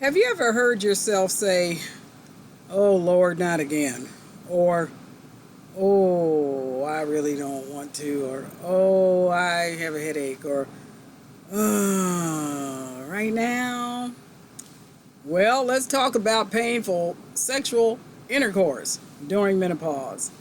Have you ever heard yourself say, "Oh Lord, not again," or "Oh, I really don't want to," or "Oh, I have a headache," or "Oh, right now"? Well, let's talk about painful sexual intercourse during menopause.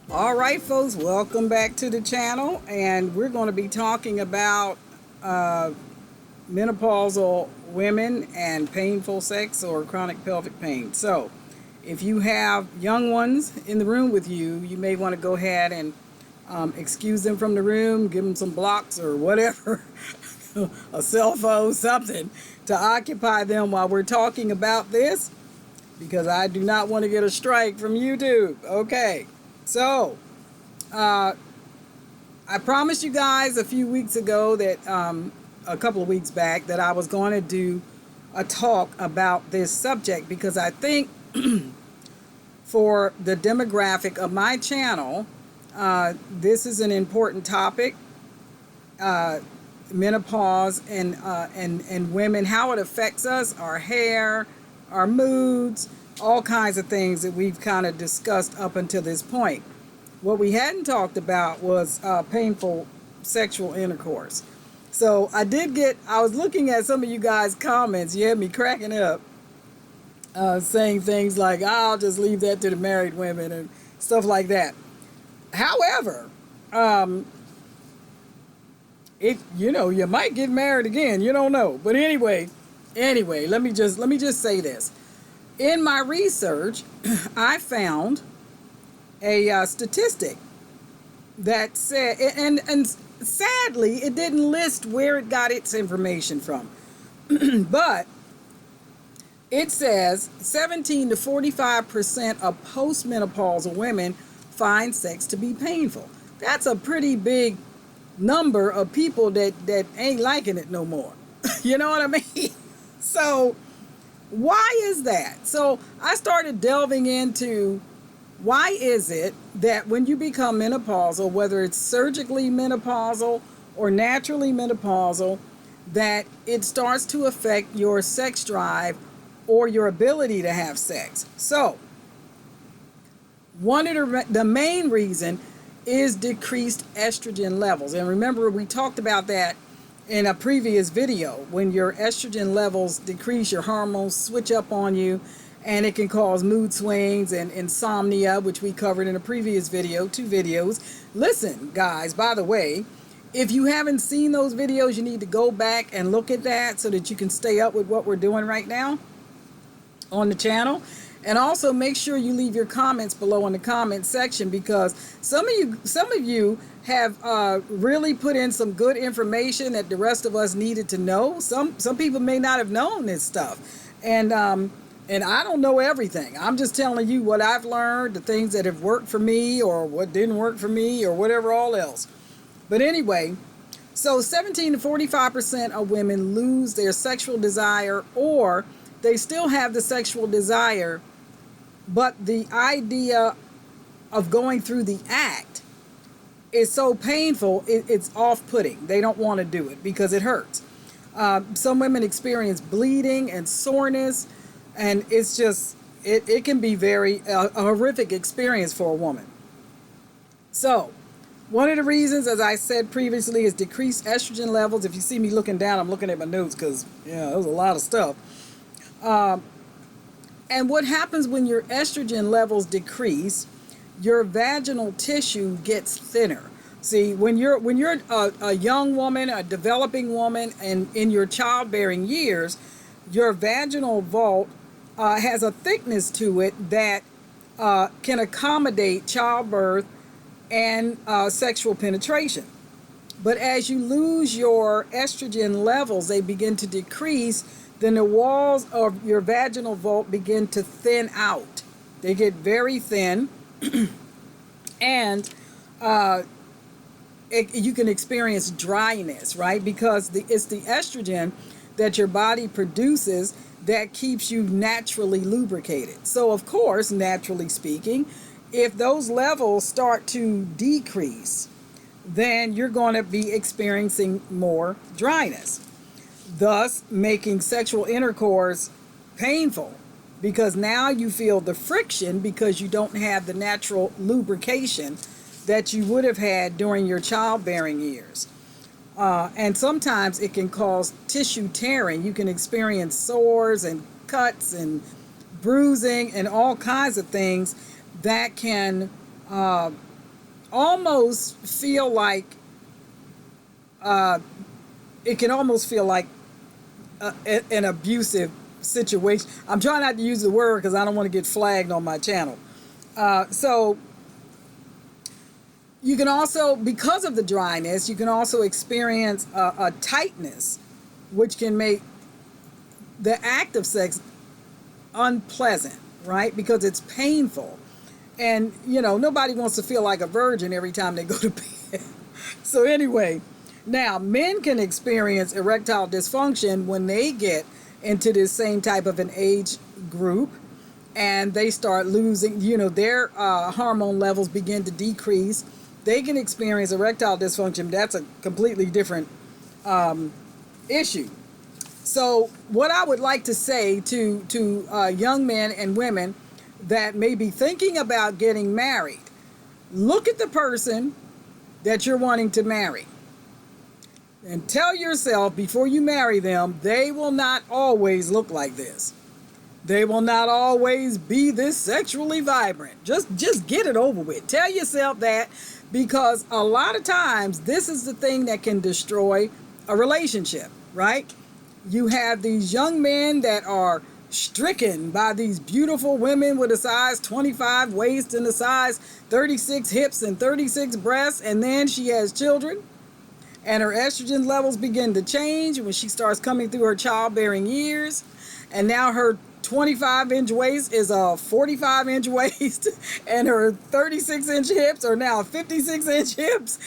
All right, folks, welcome back to the channel, and we're going to be talking about menopausal women and painful sex or chronic pelvic pain. So, if you have young ones in the room with you, you may want to go ahead and excuse them from the room, give them some blocks or whatever, a cell phone, something to occupy them while we're talking about this, because I do not want to get a strike from YouTube. Okay. So, I promised you guys a few weeks ago that, a couple of weeks back, that I was going to do a talk about this subject because I think for the demographic of my channel, this is an important topic. Menopause and women, how it affects us, our hair, our moods, all kinds of things that we've kind of discussed up until this point. What we hadn't talked about was painful sexual intercourse. So I was looking at some of you guys' comments. You had me cracking up, saying things like, "I'll just leave that to the married women," and stuff like that. However, you might get married again. You don't know. But anyway, let me just say this. In my research, I found a statistic that said, and sadly, it didn't list where it got its information from, but it says 17 to 45% of postmenopausal women find sex to be painful. That's a pretty big number of people that ain't liking it no more. You know what I mean? So, why is that? So I started delving into why is it that when you become menopausal, whether it's surgically menopausal or naturally menopausal, that it starts to affect your sex drive or your ability to have sex. So one of the main reason is decreased estrogen levels. And remember, we talked about that in a previous video. When your estrogen levels decrease, your hormones switch up on you, and it can cause mood swings and insomnia, which we covered in a previous video, 2 videos. Listen, guys, by the way, if you haven't seen those videos, you need to go back and look at that so that you can stay up with what we're doing right now on the channel. And also make sure you leave your comments below in the comment section, because some of you have really put in some good information that the rest of us needed to know. Some people may not have known this stuff, and I don't know everything. I'm just telling you what I've learned, the things that have worked for me or what didn't work for me or whatever all else. But anyway, so 17 to 45% of women lose their sexual desire, or they still have the sexual desire, but the idea of going through the act is so painful, it's off-putting. They don't want to do it because it hurts. Some women experience bleeding and soreness, and it's just, it can be a horrific experience for a woman. So, one of the reasons, as I said previously, is decreased estrogen levels. If you see me looking down, I'm looking at my notes because, there's a lot of stuff. And what happens when your estrogen levels decrease, your vaginal tissue gets thinner. See, when you're a young woman, a developing woman, and in your childbearing years, your vaginal vault has a thickness to it that can accommodate childbirth and sexual penetration. But as you lose your estrogen levels, they begin to decrease, then the walls of your vaginal vault begin to thin out. They get very thin, and you can experience dryness, right? Because it's the estrogen that your body produces that keeps you naturally lubricated. So, of course, naturally speaking, if those levels start to decrease, then you're going to be experiencing more dryness, thus making sexual intercourse painful, because now you feel the friction because you don't have the natural lubrication that you would have had during your childbearing years. And sometimes it can cause tissue tearing. You can experience sores and cuts and bruising and all kinds of things that can almost feel like it can almost feel like an abusive situation. I'm trying not to use the word because I don't want to get flagged on my channel. So you can also, because of the dryness, you can also experience a tightness, which can make the act of sex unpleasant, right? Because it's painful. And, you know, nobody wants to feel like a virgin every time they go to bed. So anyway, now men can experience erectile dysfunction when they get into this same type of an age group, and they start losing, you know, their hormone levels begin to decrease. They can experience erectile dysfunction. That's a completely different issue. So what I would like to say to young men and women that may be thinking about getting married, look at the person that you're wanting to marry and tell yourself before you marry them, they will not always look like this. They will not always be this sexually vibrant. Just get it over with. Tell yourself that, because a lot of times this is the thing that can destroy a relationship, right? You have these young men that are stricken by these beautiful women with a size 25 waist and a size 36 hips and 36 breasts, and then she has children and her estrogen levels begin to change when she starts coming through her childbearing years, and now her 25-inch waist is a 45-inch waist and her 36-inch hips are now 56-inch hips,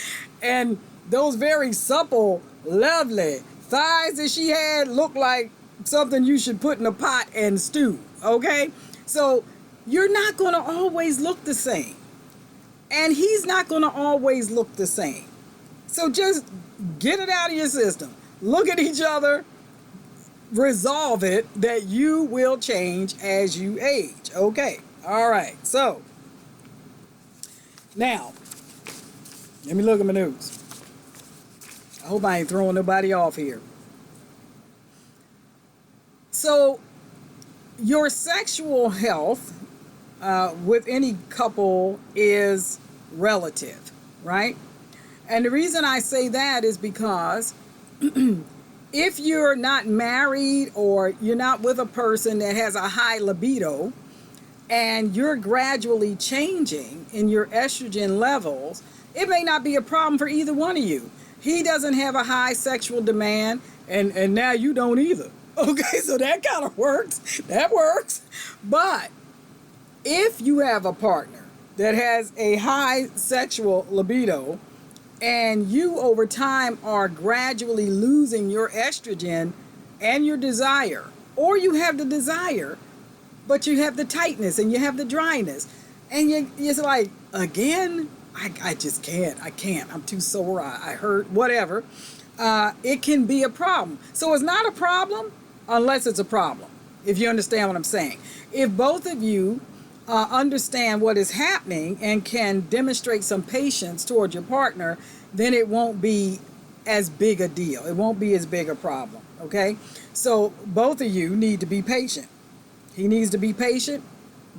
and those very supple, lovely thighs that she had look like something you should put in a pot and stew, okay? So you're not going to always look the same, and he's not going to always look the same. So just get it out of your system. Look at each other, resolve it that you will change as you age. Okay, all right. So now, let me look at my notes. I hope I ain't throwing nobody off here. So your sexual health with any couple is relative, right? And the reason I say that is because if you're not married or you're not with a person that has a high libido and you're gradually changing in your estrogen levels, it may not be a problem for either one of you. He doesn't have a high sexual demand, and now you don't either. Okay, so that kind of works. That works. But if you have a partner that has a high sexual libido and you over time are gradually losing your estrogen and your desire, or you have the desire, but you have the tightness and you have the dryness, and it's like, again, I just can't. I can't. I'm too sore. I hurt, whatever. It can be a problem. So it's not a problem unless it's a problem, if you understand what I'm saying. If both of you understand what is happening and can demonstrate some patience toward your partner, then it won't be as big a deal. It won't be as big a problem, okay? So both of you need to be patient. He needs to be patient.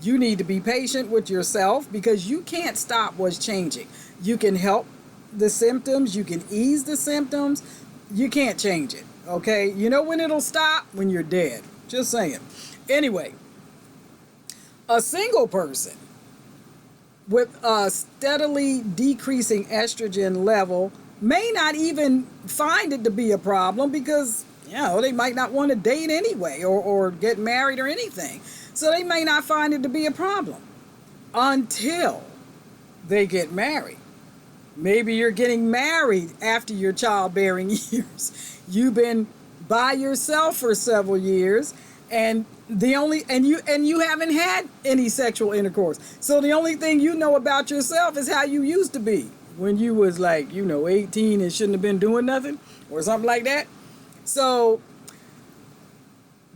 You need to be patient with yourself, because you can't stop what's changing. You can help the symptoms. You can ease the symptoms. You can't change it, okay? You know when it'll stop? When you're dead. Just saying. Anyway, a single person with a steadily decreasing estrogen level may not even find it to be a problem because, they might not want to date anyway or get married or anything. So they may not find it to be a problem until they get married. Maybe you're getting married after your childbearing years. You've been by yourself for several years, and you haven't had any sexual intercourse. So the only thing you know about yourself is how you used to be when you was 18 and shouldn't have been doing nothing or something like that. So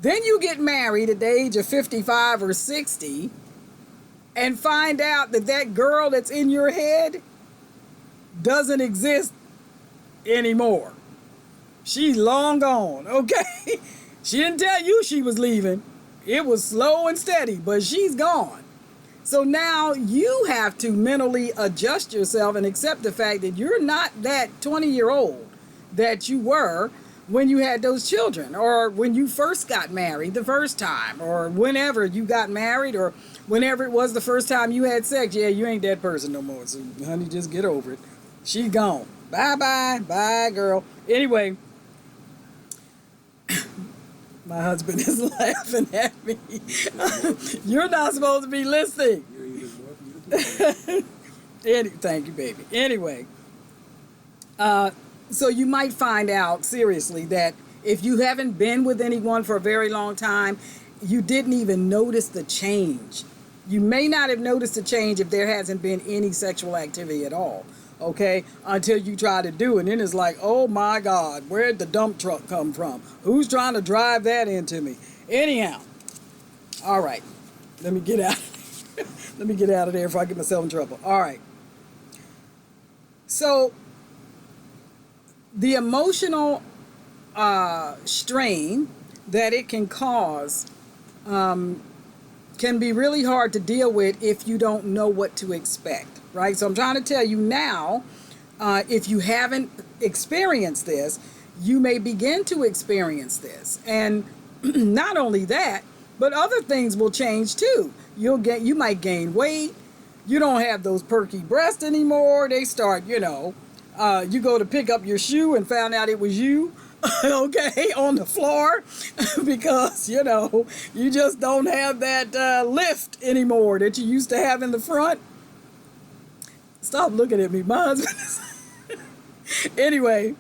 then you get married at the age of 55 or 60 and find out that girl that's in your head doesn't exist anymore. She's long gone, okay? She didn't tell you she was leaving. It was slow and steady, but she's gone. So now you have to mentally adjust yourself and accept the fact that you're not that 20-year-old that you were when you had those children, or when you first got married the first time, or whenever you got married, or whenever it was the first time you had sex. Yeah, you ain't that person no more. So, honey, just get over it. She's gone. Bye-bye. Bye, girl. Anyway, my husband is laughing at me. You're not supposed to be listening. Thank you, baby. Anyway, so you might find out, seriously, that if you haven't been with anyone for a very long time, you didn't even notice the change. You may not have noticed the change if there hasn't been any sexual activity at all, okay, until you try to do it. And then it's like, oh my God, where'd the dump truck come from? Who's trying to drive that into me? Anyhow, all right, let me get out. Let me get out of there before I get myself in trouble. All right. So the emotional strain that it can cause can be really hard to deal with if you don't know what to expect, right? So I'm trying to tell you now, if you haven't experienced this, you may begin to experience this. And not only that, but other things will change too. You might gain weight. You don't have those perky breasts anymore. They start, you go to pick up your shoe and found out it was you, okay, on the floor, because, you just don't have that lift anymore that you used to have in the front. Stop looking at me, my husband. Anyway,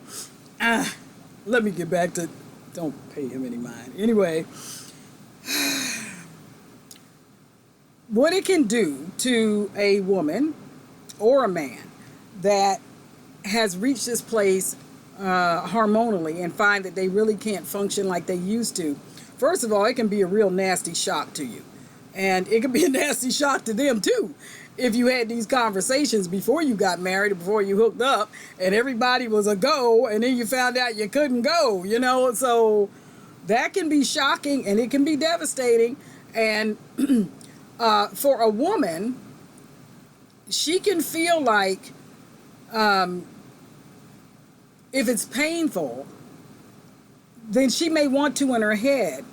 let me get back to, don't pay him any mind. Anyway, what it can do to a woman or a man that has reached this place hormonally and find that they really can't function like they used to. First of all, it can be a real nasty shock to you. And it can be a nasty shock to them too. If you had these conversations before you got married or before you hooked up and everybody was a go, and then you found out you couldn't go, so that can be shocking and it can be devastating. And for a woman, she can feel like if it's painful, then she may want to in her head,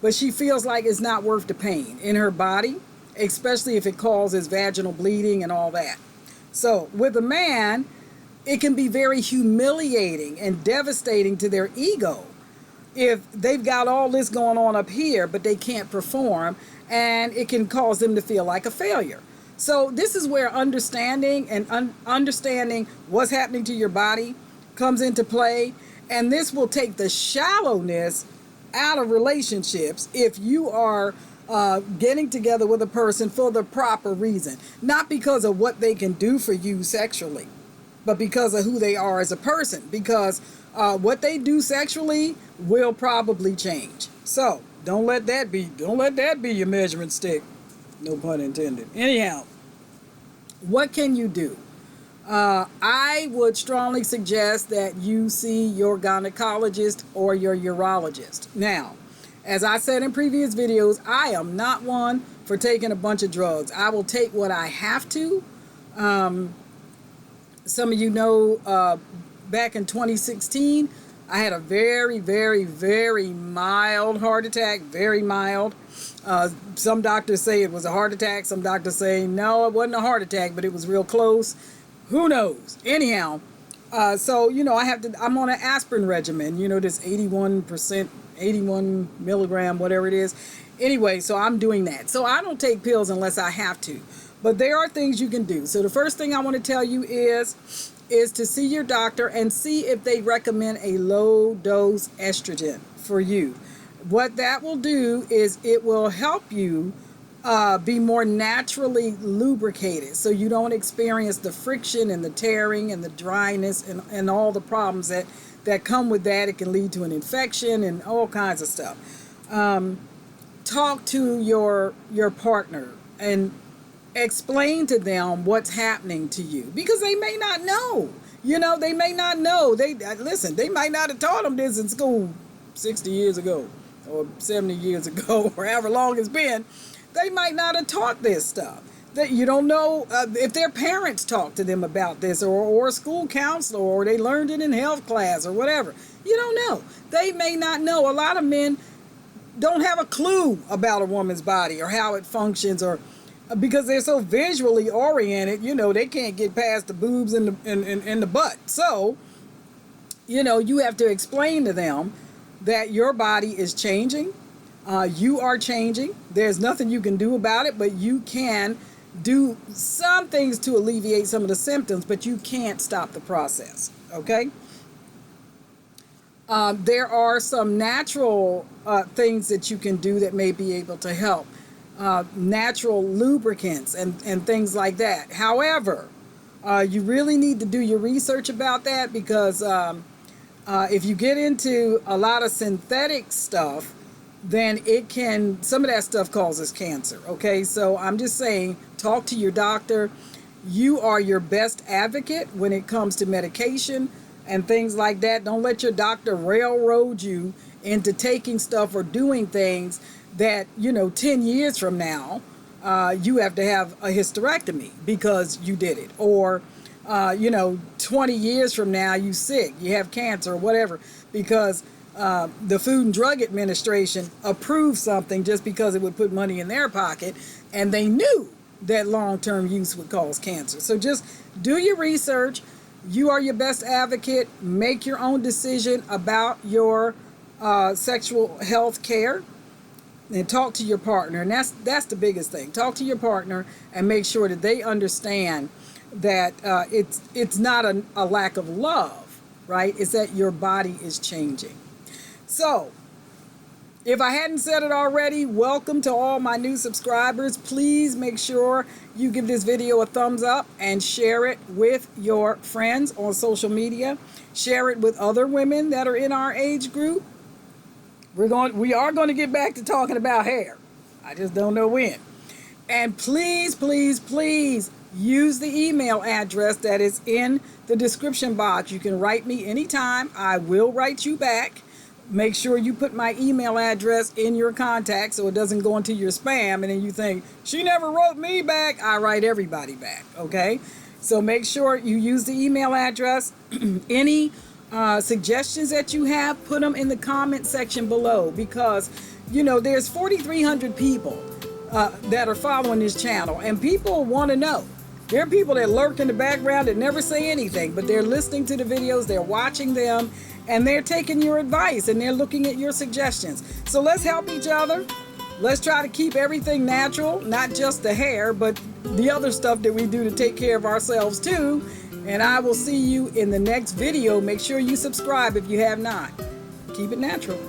but she feels like it's not worth the pain in her body, especially if it causes vaginal bleeding and all that. So with a man, it can be very humiliating and devastating to their ego if they've got all this going on up here, but they can't perform, and it can cause them to feel like a failure. So this is where understanding and understanding what's happening to your body comes into play, and this will take the shallowness out of relationships if you are getting together with a person for the proper reason, not because of what they can do for you sexually, but because of who they are as a person, because what they do sexually will probably change. So don't let that be your measuring stick, no pun intended. Anyhow, what can you do? I would strongly suggest that you see your gynecologist or your urologist. Now, as I said in previous videos, I am not one for taking a bunch of drugs. I will take what I have to. Some of you know, back in 2016, I had a very, very, very mild heart attack, very mild. Some doctors say it was a heart attack. Some doctors say, no, it wasn't a heart attack, but it was real close. Who knows? Anyhow, So, I'm on an aspirin regimen, this 81 milligram, whatever it is. Anyway, so I'm doing that. So I don't take pills unless I have to. But there are things you can do. So the first thing I want to tell you is to see your doctor and see if they recommend a low dose estrogen for you. What that will do is it will help you be more naturally lubricated, so you don't experience the friction and the tearing and the dryness and all the problems that come with that. It can lead to an infection and all kinds of stuff. Talk to your partner and explain to them what's happening to you, because they may not know. They may not know. They might not have taught them this in school 60 years ago or 70 years ago or however long it's been. They might not have taught this stuff. That you don't know if their parents talked to them about this, or a school counselor, or they learned it in health class or whatever. You don't know. They may not know. A lot of men don't have a clue about a woman's body or how it functions, or because they're so visually oriented, they can't get past the boobs and the butt. So, you have to explain to them that your body is changing. You are changing. There's nothing you can do about it, but you can do some things to alleviate some of the symptoms, but you can't stop the process, okay? There are some natural things that you can do that may be able to help. Natural lubricants and things like that. However, you really need to do your research about that, because if you get into a lot of synthetic stuff, then some of that stuff causes cancer, okay? So I'm just saying, talk to your doctor. You are your best advocate when it comes to medication and things like that. Don't let your doctor railroad you into taking stuff or doing things that, 10 years from now, you have to have a hysterectomy because you did it. Or, 20 years from now, you sick, you have cancer or whatever, because the Food and Drug Administration approved something just because it would put money in their pocket, and they knew that long-term use would cause cancer. So just do your research. You are your best advocate. Make your own decision about your sexual health care, and talk to your partner. And that's the biggest thing. Talk to your partner and make sure that they understand that it's not a lack of love, right? It's that your body is changing. So, if I hadn't said it already, welcome to all my new subscribers. Please make sure you give this video a thumbs up and share it with your friends on social media. Share it with other women that are in our age group. We are going to get back to talking about hair. I just don't know when. And please, please, please use the email address that is in the description box. You can write me anytime. I will write you back. Make sure you put my email address in your contacts so it doesn't go into your spam and then you think, she never wrote me back. I write everybody back, okay? So make sure you use the email address. Any suggestions that you have, put them in the comment section below, because, there's 4,300 people that are following this channel, and people want to know. There are people that lurk in the background that never say anything, but they're listening to the videos, they're watching them, and they're taking your advice, and they're looking at your suggestions. So let's help each other. Let's try to keep everything natural, not just the hair, but the other stuff that we do to take care of ourselves too. And I will see you in the next video. Make sure you subscribe if you have not. Keep it natural.